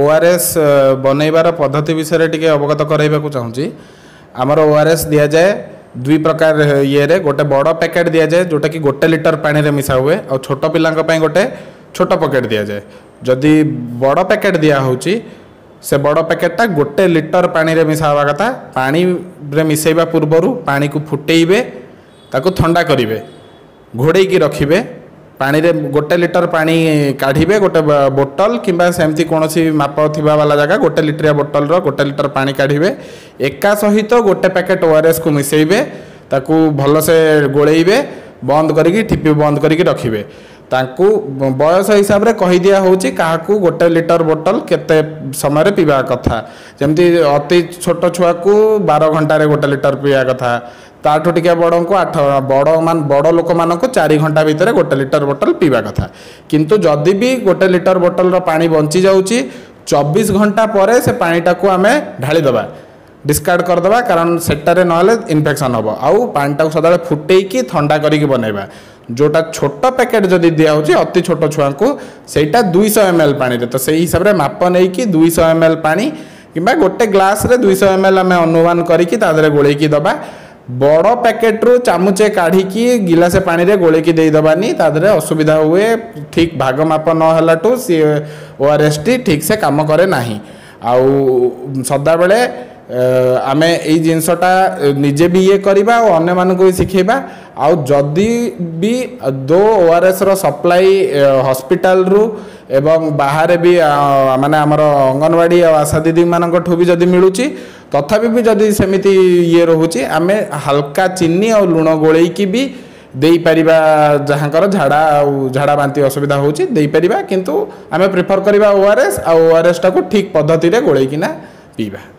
ORS बनैबार पद्धति विषय टिके अवगत कराइबाकू चाहूँगी। आमर ओआरएस दि जाए दुई प्रकार ये रे गोटे बड़ पैकेट दि जाए जोटा कि 1 लिटर पानी रे मिसा हुए और छोट पिलांक पई गोटे छोट पैकेट दि जाए। जदि बड़ पैकेट दिया होची से बड़ पैकेटा 1 लिटर पानी रे मिसा हवा कथा। पानी रे मिसेबा पूर्वरु पानी को फुटेइबे ताको ठंडा करिवे घोड़े की रखिबे। पानी रे 1 लिटर पानी काढ़िबे गोटे बोतल किंबा सेमती कोनोसी माप थिबा वाला जगह 1 लिटर बोतल रो 1 लिटर पानी काढ़िबे। एका सहित गोटे पैकेट ओआरएस को मिसेइबे ताकू भल से गोलेइबे बंद करिकी ठिपी बंद करिकी रखिबे। ताकू बयस हिसाब रे कहि दिया होची काहाकू 1 लिटर बोतल केते समय रे पीबा कथा। जेमती अति छोट छुआ को 12 घंटा रे 1 लिटर पीबा कथा। ताठो टिके बड़ को 8 बड़ लोक मान को 4 घंटा भितर 1 लिटर बोतल पीबा कथा। किंतु जदि भी 1 लिटर बोतल रो पानी बंची जाउची 24 घंटा पर से पानीटा को आमे ढाली दबा डिस्कार्ड कर दबा कारण सेटारे नहले इन्फेक्शन हम आउ पानीटा सदा फुटेकी ठंडा करिकी बनैबा। जोटा छोट पैकेट जदि दिया होची अति छोट छुआ को सेटा 200 ml पानी रे तो सही हिसाब रे माप नै कि 200 ml पानी किंबा गोटे ग्लास रे 200 ml आमे अनुमान करिकी तादरे गोलेकी दबा। बड़ पैकेट रु चामुचे काढ़ी गिलासे पानी रे गोलेकी देई दबानी तादरे असुविधा हुए। ठीक भाग माप न हलाटू सी ओआरएस टी ठीक से काम करे नाही। आउ सदा बेले आमे एई जिनसटा निजे भी ये करिबा और अन्य मानको भी सिखेबा। आउ जदि भी 2 ओआरएस रो सप्लाई हॉस्पिटल रु एवं बाहर भी माने हमर अंगनवाड़ी और आशा दीदी मानक ठू भी जदि मिलुची तथापि भी जदि सेमिति ये रहुची आमे हल्का चीनी और लुण गोलेई की भी देई परिबा। जहाँकर झाड़ा बांती असुविधा होची देई परिबा किंतु आमे प्रेफर करिबा ओआरएस आ ओआरएस टा को ठीक पद्धति रे गोलेई किना पीबा।